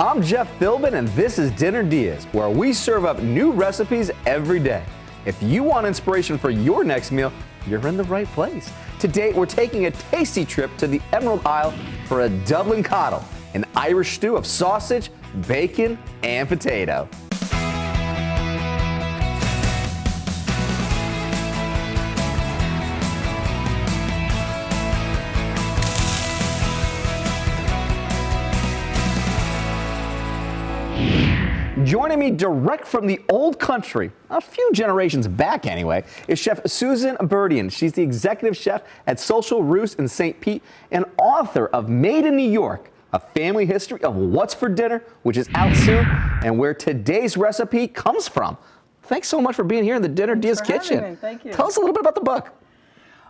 I'm Jeff Philbin, and this is Dinner DeeAs, where we serve up new recipes every day. If you want inspiration for your next meal, you're in the right place. Today, we're taking a tasty trip to the Emerald Isle for a Dublin Coddle, an Irish stew of sausage, bacon, and potato. Joining me direct from the old country, a few generations back anyway, is Chef Susan Burdian. She's the executive chef at Social Roost in St. Pete and author of Made in New York, a family history of what's for dinner, which is out soon, and where today's recipe comes from. Thanks so much for being here in the Dinner DeeAs kitchen. Thank you. Tell us a little bit about the book.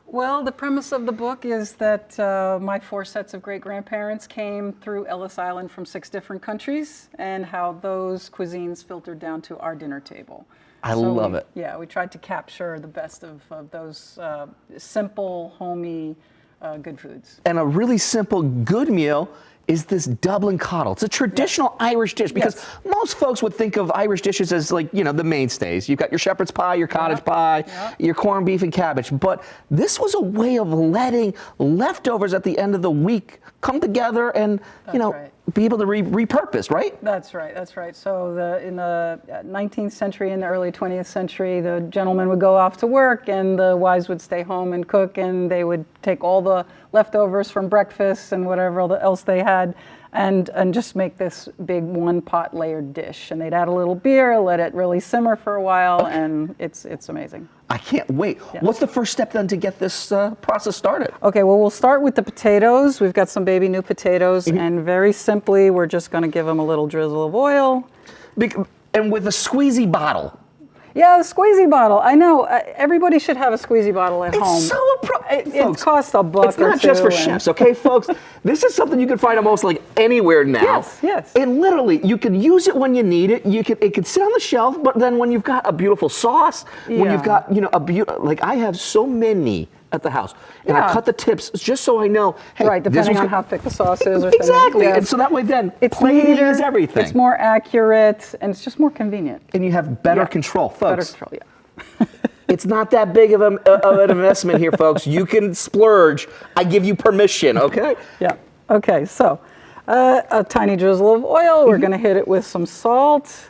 Well, the premise of the book is that my 4 sets of great-grandparents came through Ellis Island from 6 different countries, and how those cuisines filtered down to our dinner table. I love it. Yeah, we tried to capture the best of those simple, homey, good foods. And a really simple, good meal is this Dublin Coddle. It's a traditional Irish dish because most folks would think of Irish dishes as like, you know, the mainstays. You've got your shepherd's pie, your cottage pie, your corned beef and cabbage. But this was a way of letting leftovers at the end of the week come together and, be able to repurpose, right? That's right, that's right. So in the 19th century and the early 20th century, the gentlemen would go off to work and the wives would stay home and cook, and they would take all the leftovers from breakfast and whatever else they had and just make this big one-pot layered dish. And they'd add a little beer, let it really simmer for a while, and it's amazing. I can't wait. Yeah. What's the first step then to get this process started? Okay, well, we'll start with the potatoes. We've got some baby new potatoes, and very simply, we're just going to give them a little drizzle of oil. And with a squeezy bottle. Yeah, the squeezy bottle. I know. Everybody should have a squeezy bottle at home. It's so it costs $1 or $2. It's not just for chefs, okay, folks? This is something you can find almost like anywhere now. Yes, yes. And literally, you can use it when you need it. It can sit on the shelf, but then when you've got a beautiful sauce, when you've got, like I have so many at the house, and I cut the tips just so I know. Hey, right, depending on how thick the sauce is. Or exactly, and so that way then it's plating is everything. It's more accurate, and it's just more convenient. And you have better control, folks. Better control, yeah. It's not that big of an investment here, folks. You can splurge. I give you permission, okay? Yeah. Okay, so a tiny drizzle of oil. We're going to hit it with some salt,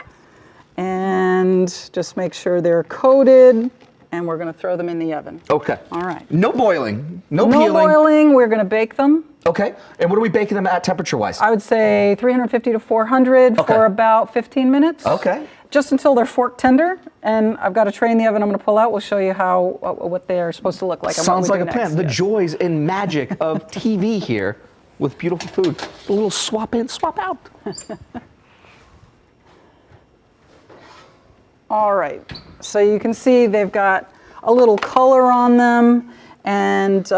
and just make sure they're coated. And we're going to throw them in the oven. Okay. All right. No boiling. No peeling. No boiling. We're going to bake them. Okay. And what are we baking them at temperature-wise? I would say 350 to 400 for about 15 minutes. Okay. Just until they're fork tender. And I've got a tray in the oven I'm going to pull out. We'll show you what they are supposed to look like. Sounds like a plan. The joys and magic of TV here with beautiful food. A little swap in, swap out. All right, so you can see they've got a little color on them, and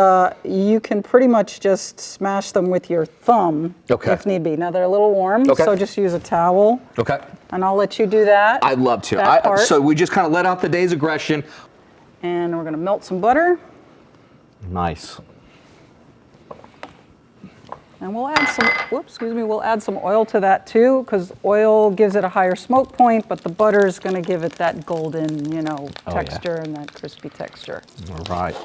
you can pretty much just smash them with your thumb if need be. Now they're a little warm, so just use a towel. Okay. And I'll let you do that. I'd love to. So we just kind of let out the day's aggression. And we're going to melt some butter. Nice. And we'll add we'll add some oil to that too, because oil gives it a higher smoke point, but the butter is going to give it that golden, texture and that crispy texture. All right.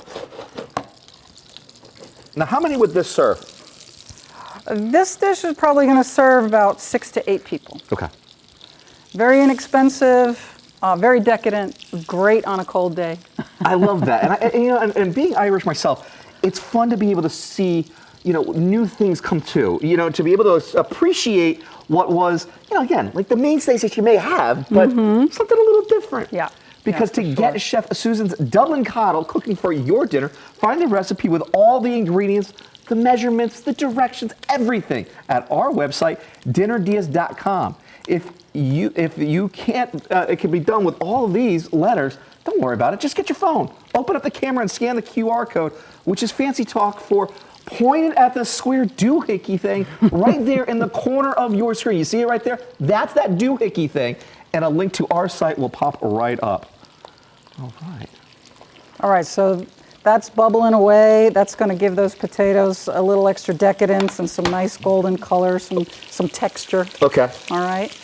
Now, how many would this serve? This dish is probably going to serve about 6 to 8 people. Okay. Very inexpensive, very decadent, great on a cold day. I love that. And being Irish myself, it's fun to be able to see new things come to, to be able to appreciate what was, again, like the mainstays that you may have, but something a little different. Yeah. Because to get Chef Susan's Dublin Coddle cooking for your dinner, find the recipe with all the ingredients, the measurements, the directions, everything at our website, dinnerdeeas.com. If you can't, it can be done with all of these letters, don't worry about it. Just get your phone, open up the camera and scan the QR code, which is fancy talk for pointed at the square doohickey thing right there in the corner of your screen. You see it right there? That's that doohickey thing. And a link to our site will pop right up. All right. All right, so that's bubbling away. That's going to give those potatoes a little extra decadence and some nice golden color, some texture. Okay. All right.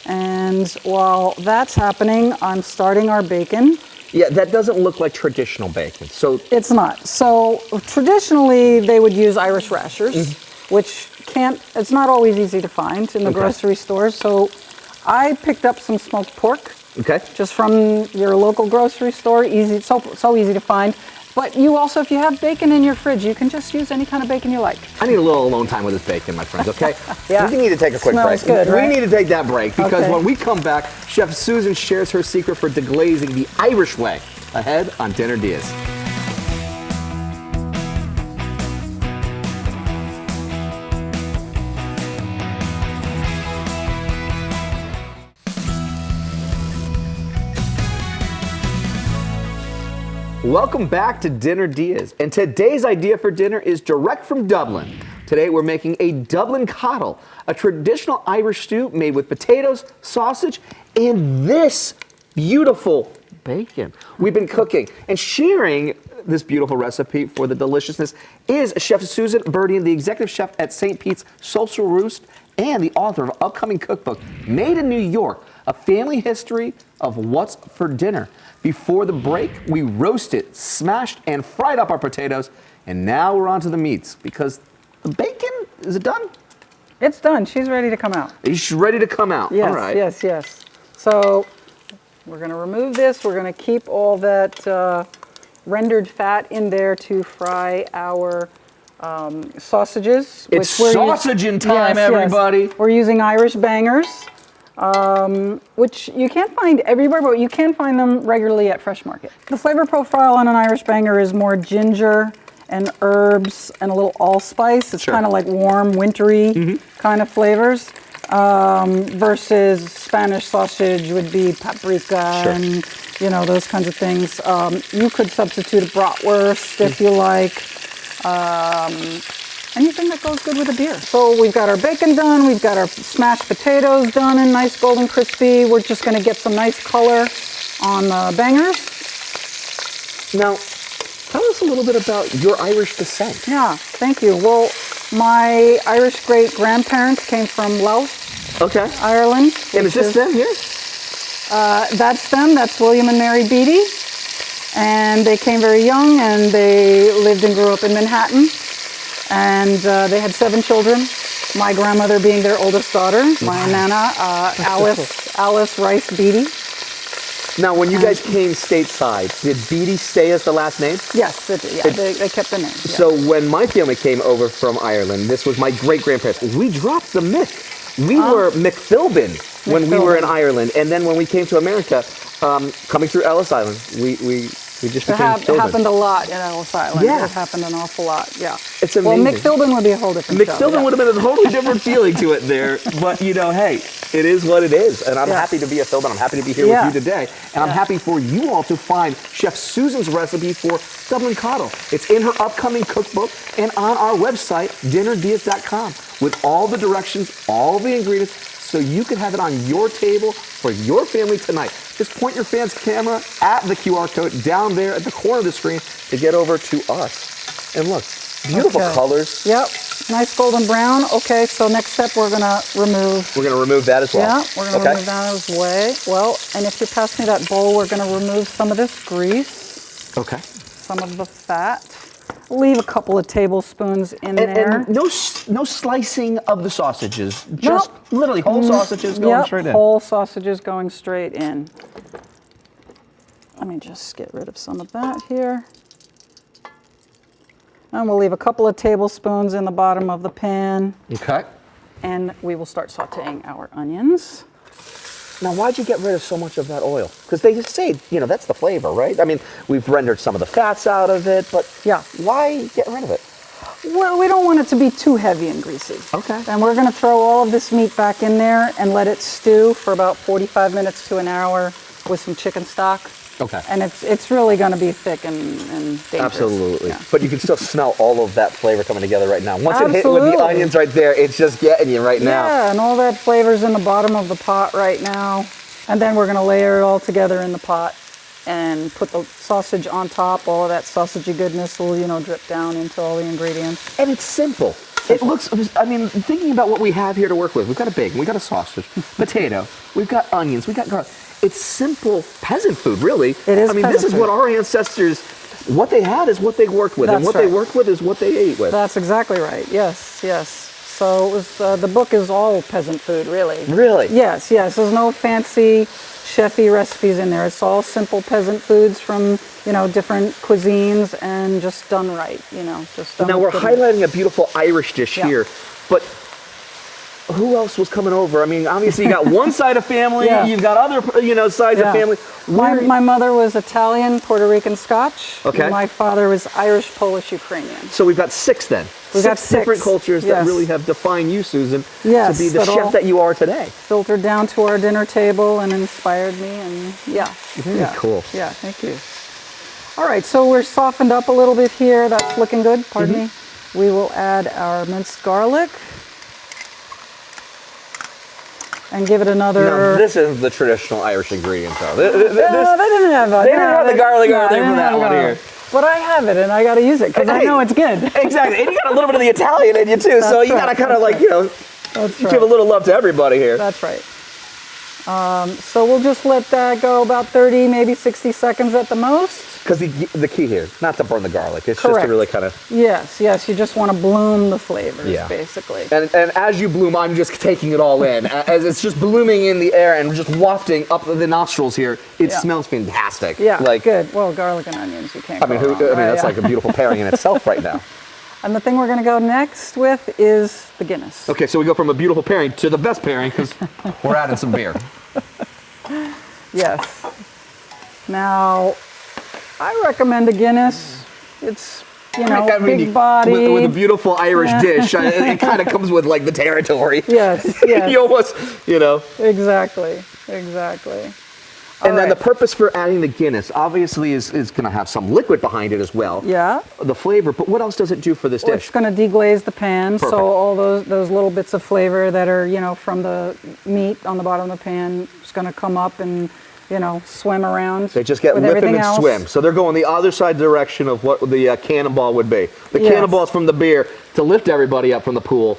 And while that's happening, I'm starting our bacon. Yeah, that doesn't look like traditional bacon. So It's not. So traditionally, they would use Irish rashers, which it's not always easy to find in the grocery stores. So I picked up some smoked pork. Okay. Just from your local grocery store, so easy to find. But you also, if you have bacon in your fridge, you can just use any kind of bacon you like. I need a little alone time with this bacon, my friends, okay? Yeah. We need to take a quick Smells break. good, right? We need to take that break because Okay. when we come back, Chef Susan shares her secret for deglazing the Irish way. Ahead on Dinner DeeAs. Welcome back to Dinner DeeAs, and today's idea for dinner is direct from Dublin. Today we're making a Dublin Coddle, a traditional Irish stew made with potatoes, sausage, and this beautiful bacon. We've been cooking and sharing this beautiful recipe for the deliciousness is Chef Susan Burdian, the executive chef at St. Pete's Social Roost and the author of upcoming cookbook, Made in New York, A Family History of What's for Dinner. Before the break, we roasted, smashed, and fried up our potatoes, and now we're on to the meats because the bacon, is it done? It's done. She's ready to come out. She's ready to come out. Yes, All right. yes. So we're going to remove this. We're going to keep all that rendered fat in there to fry our sausages. It's sausaging time, everybody. We're using Irish bangers, which you can't find everywhere, but you can find them regularly at Fresh Market. The flavor profile on an Irish banger is more ginger and herbs and a little allspice. It's kind of like warm, wintry kind of flavors. Versus Spanish sausage would be paprika and those kinds of things. You could substitute a bratwurst if you like. Anything that goes good with a beer. So we've got our bacon done, we've got our smashed potatoes done and nice golden crispy. We're just going to get some nice color on the bangers. Now, tell us a little bit about your Irish descent. Yeah, thank you. Well, my Irish great-grandparents came from Louth, Ireland. And is this them here? That's them. That's William and Mary Beattie. And they came very young, and they lived and grew up in Manhattan. And they had 7 children, my grandmother being their oldest daughter, my nana, Alice Rice Beattie. Now, when you guys came stateside, did Beattie stay as the last name? Yes, they kept the name. Yeah. So when my family came over from Ireland, this was my great-grandparents. We dropped the Mick. We were McPhilbin when we were in Ireland. And then when we came to America, coming through Ellis Island, we just became Philbin. It happened a lot in Ellis Island. Yeah. It happened an awful lot, yeah. It's amazing. Well, McPhilbin would be a whole different show. McPhilbin would have been a totally different feeling to it there. But, hey, it is what it is. And I'm happy to be a Philbin. I'm happy to be here with you today. And I'm happy for you all to find Chef Susan's recipe for Dublin Coddle. It's in her upcoming cookbook and on our website, dinnerdeas.com, with all the directions, all the ingredients, so you can have it on your table for your family tonight. Just point your fan's camera at the QR code down there at the corner of the screen to get over to us. And look, beautiful colors. Yep, nice golden brown. Okay, so next step we're gonna remove. We're gonna remove that as well. Yeah, we're gonna remove that as well. And if you pass me that bowl, we're gonna remove some of this grease. Okay. Some of the fat. Leave a couple of tablespoons in there. And no slicing of the sausages. Just literally whole sausages going straight in. Whole sausages going straight in. Let me just get rid of some of that here. And we'll leave a couple of tablespoons in the bottom of the pan. Okay. And we will start sauteing our onions. Now, why'd you get rid of so much of that oil? Because they just say, that's the flavor, right? I mean, we've rendered some of the fats out of it, but why get rid of it? Well, we don't want it to be too heavy and greasy. Okay. And we're going to throw all of this meat back in there and let it stew for about 45 minutes to an hour with some chicken stock. Okay. And it's really going to be thick and dangerous. Absolutely. Yeah. But you can still smell all of that flavor coming together right now. Once it hit with the onions right there, it's just getting you right now. Yeah, and all that flavor's in the bottom of the pot right now. And then we're going to layer it all together in the pot and put the sausage on top. All of that sausagey goodness will, drip down into all the ingredients. And it's simple. It looks, I mean, thinking about what we have here to work with, we've got a bacon, we've got a sausage, potato, we've got onions, we've got garlic. It's simple peasant food, really. It is. I mean, this is what our ancestors, what they had is what they worked with, and what they worked with is what they ate with. That's exactly right. Yes, yes. So it was, the book is all peasant food, really. Really? Yes. There's no fancy chefy recipes in there. It's all simple peasant foods from, different cuisines and just done right, just done. Now we're highlighting a beautiful Irish dish here, but who else was coming over? I mean, obviously you got one side of family, you've got other, sides of family. My mother was Italian, Puerto Rican, Scotch. Okay. My father was Irish, Polish, Ukrainian. So we've got six then. We've got six different cultures that really have defined you, Susan, to be the chef that you are today. Filtered down to our dinner table and inspired me, and Very cool. Yeah, thank you. All right, so we're softened up a little bit here. That's looking good, pardon me. We will add our minced garlic and give it another... Now, this is the traditional Irish ingredient, though. They didn't have the garlic or anything for that one here. But I have it, and I got to use it, because I know it's good. Exactly, and you got a little bit of the Italian in you, too, so you got to kind of like, give a little love to everybody here. That's right. So we'll just let that go about 30, maybe 60 seconds at the most. Because the key here, not to burn the garlic, it's just to really kind of... Yes, you just want to bloom the flavors, basically. And as you bloom, I'm just taking it all in. As it's just blooming in the air and just wafting up the nostrils here, it smells fantastic. Yeah, good. Well, garlic and onions, you can't go wrong, that's like a beautiful pairing in itself right now. And the thing we're going to go next with is the Guinness. Okay, so we go from a beautiful pairing to the best pairing, because we're adding some beer. Yes. Now, I recommend a Guinness. It's, big body. With a beautiful Irish dish, it kind of comes with like the territory. Yes. You almost, Exactly. And then the purpose for adding the Guinness obviously is going to have some liquid behind it as well. Yeah. The flavor, but what else does it do for this dish? It's going to deglaze the pan, Perfect. so all those little bits of flavor that are, from the meat on the bottom of the pan is going to come up and, swim around. They just get lifted and swim. So they're going the other side direction of what the cannonball would be. The cannonball is from the beer to lift everybody up from the pool.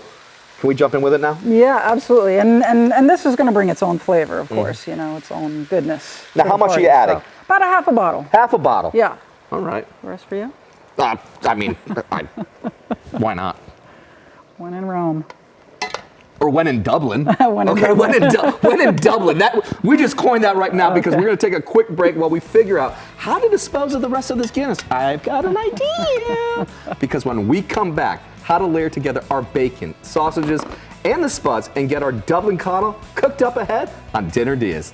Can we jump in with it now? Yeah, absolutely. And this is going to bring its own flavor, of course, its own goodness. Now, how much are you adding? So, about a half a bottle. Half a bottle? Yeah. All right. The rest for you? Why not? When in Rome. Or when in Dublin. When in Dublin. We just coined that right now because we're going to take a quick break while we figure out how to dispose of the rest of this Guinness. I've got an idea. Because when we come back, how to layer together our bacon, sausages, and the spuds and get our Dublin Coddle cooked up ahead on Dinner DeeAs.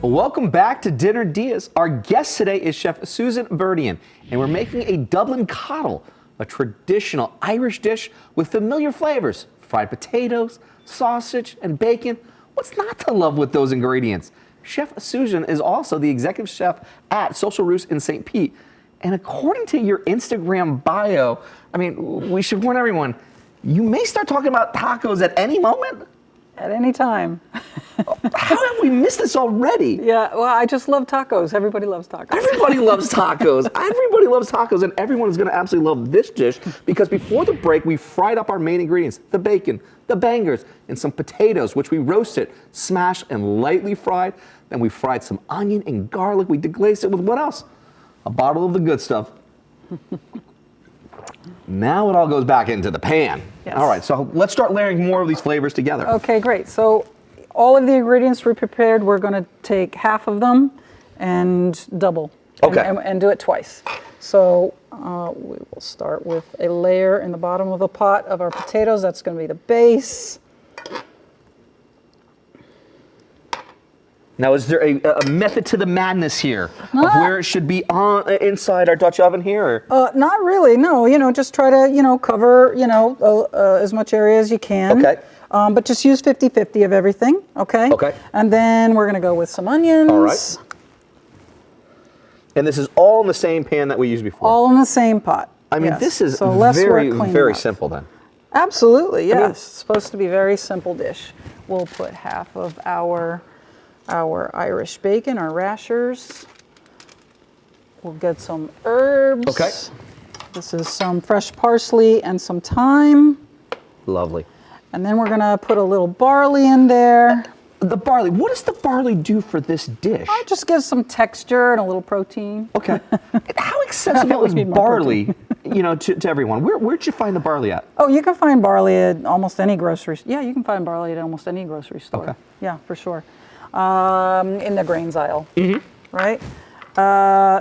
Welcome back to Dinner DeeAs. Our guest today is Chef Susan Burdian, and we're making a Dublin Coddle, a traditional Irish dish with familiar flavors. Fried potatoes, sausage, and bacon. What's not to love with those ingredients? Chef Susan is also the executive chef at Social Roost in St. Pete. And according to your Instagram bio, we should warn everyone, you may start talking about tacos at any moment? At any time. How have we missed this already? Yeah, well, I just love tacos. Everybody loves tacos. Everybody loves tacos. Everybody loves tacos, and everyone is going to absolutely love this dish because before the break, we fried up our main ingredients, the bacon, the bangers, and some potatoes, which we roasted, smashed, and lightly fried. Then we fried some onion and garlic. We deglazed it with what else? A bottle of the good stuff. Now it all goes back into the pan. Yes. All right, so let's start layering more of these flavors together. Okay, great. So all of the ingredients we prepared, we're going to take half of them and double. Okay. And do it twice. So we will start with a layer in the bottom of the pot of our potatoes. That's going to be the base. Now, is there a method to the madness here of where it should be inside our Dutch oven here? Not really, no. Just try to, cover, as much area as you can. Okay. But just use 50-50 of everything, okay? Okay. And then we're going to go with some onions. All right. And this is all in the same pan that we used before. All in the same pot. I mean, yes. this is so less very, work cleaning very up. simple then. Absolutely, yes. It's supposed to be a very simple dish. We'll put half of our Irish bacon, our rashers. We'll get some herbs. Okay. This is some fresh parsley and some thyme. Lovely. And then we're gonna put a little barley in there. The barley, what does the barley do for this dish? It just gives some texture and a little protein. Okay. How accessible is We need more barley, to everyone? Where'd you find the barley at? Oh, you can find barley at almost any grocery. Yeah, you can find barley at almost any grocery store. Okay. Yeah, for sure. In the grains aisle, right?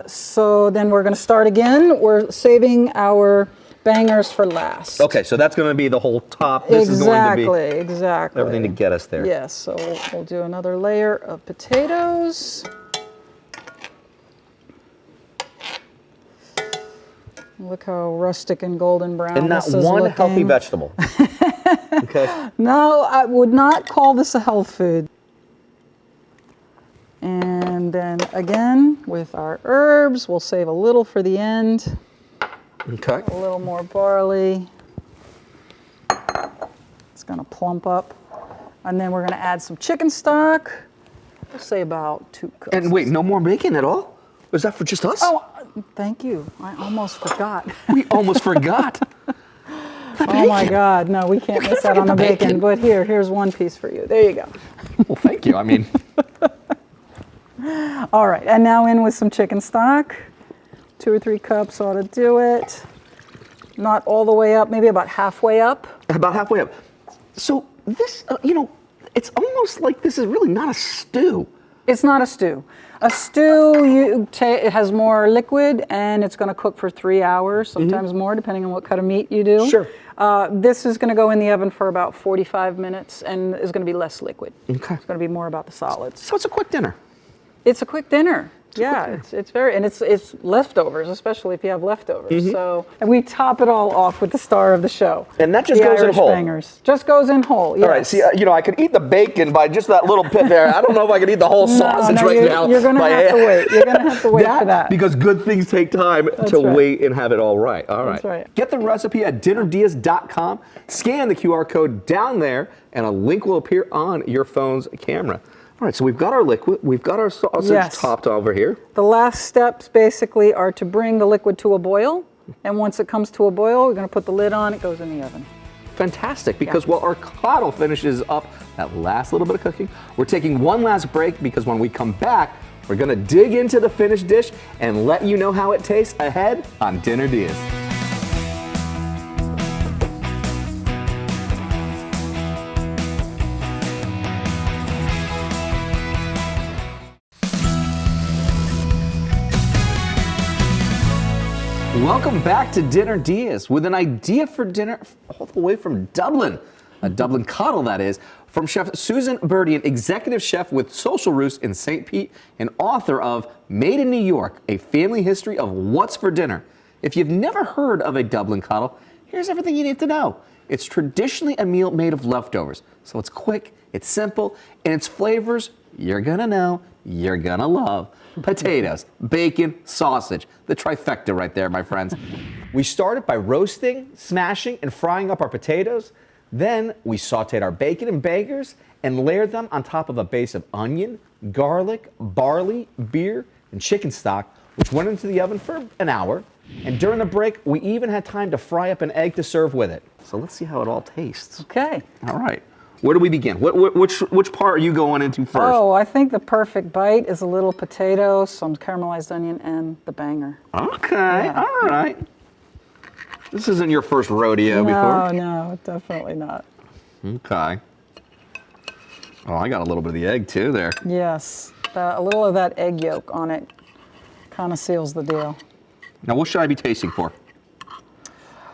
So then we're going to start again. We're saving our bangers for last. Okay, so that's going to be the whole top. This is going to be Exactly. everything to get us there. Yes. So we'll do another layer of potatoes. Look how rustic and golden brown And not this is one looking. healthy vegetable. Okay. No, I would not call this a health food. And then again, with our herbs, we'll save a little for the end. Okay. A little more barley. It's gonna plump up. And then we're gonna add some chicken stock. We'll say about 2 cups. And wait, no more bacon at all? Was that for just us? Oh, thank you. I almost forgot. We almost forgot. Oh my God, no, we can't miss out on the bacon. But here's one piece for you. There you go. Well, thank you. I mean, All right, and now in with some chicken stock. 2 or 3 cups ought to do it. Not all the way up, maybe about halfway up. about halfway up. So this, it's almost like this is really not a stew. It's not a stew. A stew, it has more liquid, and it's going to cook for 3 hours, sometimes more, depending on what kind of meat you do. Sure. This is going to go in the oven for about 45 minutes, and is going to be less liquid. Okay. It's going to be more about the solids. So it's a quick dinner. It's a quick dinner. It's very, and it's leftovers, especially if you have leftovers. So, and we top it all off with the star of the show. And that just the goes in Irish whole. Bangers. Just goes in whole. Yes. All right. See, I could eat the bacon by just that little bit there. I don't know if I could eat the whole sausage right now. You're going to have to wait. You're going to have to wait for that. Because good things take time to right. wait and have it all right. All right. That's right. Get the recipe at dinnerdeas.com. Scan the QR code down there, and a link will appear on your phone's camera. All right, so we've got our liquid, we've got our sausage topped over here. The last steps basically are to bring the liquid to a boil, and once it comes to a boil, we're going to put the lid on, it goes in the oven. Fantastic, because while our coddle finishes up that last little bit of cooking, we're taking one last break because when we come back, we're going to dig into the finished dish and let you know how it tastes ahead on Dinner Dias. Welcome back to Dinner Dias with an idea for dinner all the way from Dublin. A Dublin Coddle, that is, from Chef Susan Burdian, executive chef with Social Roost in St. Pete and author of Made in New York, A Family History of What's for Dinner. If you've never heard of a Dublin Coddle, here's everything you need to know. It's traditionally a meal made of leftovers, so it's quick, it's simple, and its flavors you're gonna know, you're gonna love. Potatoes, bacon, sausage, the trifecta right there, my friends. We started by roasting, smashing, and frying up our potatoes. Then we sauteed our bacon and bangers and layered them on top of a base of onion, garlic, barley, beer, and chicken stock, which went into the oven for an hour. And during the break, we even had time to fry up an egg to serve with it. So let's see how it all tastes. Okay. All right. Where do we begin? Which part are you going into first? Oh, I think the perfect bite is a little potato, some caramelized onion, and the banger. Okay, all right. This isn't your first rodeo before. No, definitely not. Okay. Oh, I got a little bit of the egg too there. Yes, a little of that egg yolk on it kind of seals the deal. Now, what should I be tasting for?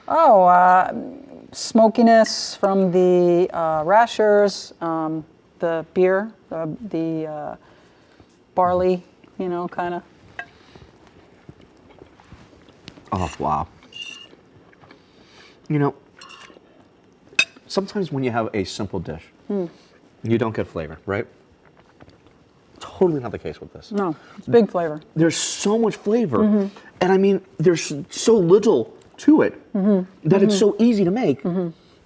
Oh, smokiness from the rashers, the beer, the barley, kind of. Oh, wow. Sometimes when you have a simple dish, you don't get flavor, right? totally not the case with this. No, it's big flavor. There's so much flavor, and I mean, there's so little to it that it's so easy to make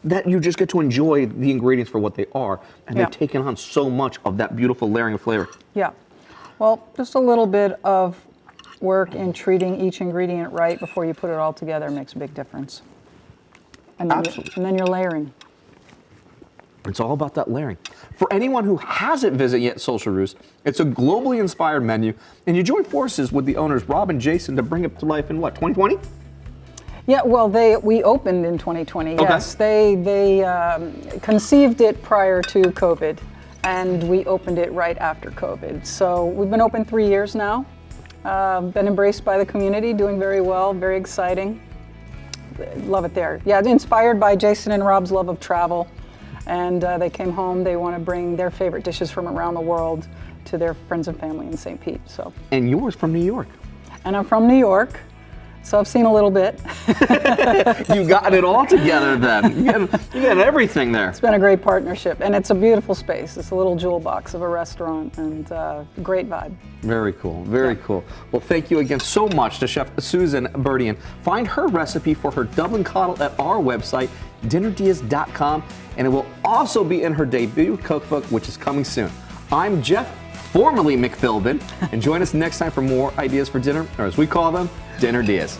that you just get to enjoy the ingredients for what they are, and they've taken on so much of that beautiful layering of flavor. Yeah. Well, just a little bit of work in treating each ingredient right before you put it all together makes a big difference. And then Absolutely. And then you're layering. It's all about that layering. For anyone who hasn't visited yet Social Roost, it's a globally inspired menu, and you join forces with the owners, Rob and Jason, to bring it to life in what, 2020? Yeah, well, we opened in 2020. Okay. Yes, they conceived it prior to COVID, and we opened it right after COVID. So we've been open 3 years now. Been embraced by the community, doing very well, very exciting. Love it there. Yeah, inspired by Jason and Rob's love of travel, and they came home. They want to bring their favorite dishes from around the world to their friends and family in St. Pete. So. And yours from New York. And I'm from New York. So I've seen a little bit. You got it all together then. You got everything there. It's been a great partnership, and it's a beautiful space. It's a little jewel box of a restaurant, and great vibe. Very cool, very cool. Well, thank you again so much to Chef Susan Burdian. Find her recipe for her Dublin Coddle at our website, dinnerdeas.com, and it will also be in her debut cookbook, which is coming soon. I'm Jeff, formerly McPhilbin, and join us next time for more ideas for dinner, or as we call them, Dinner Dias.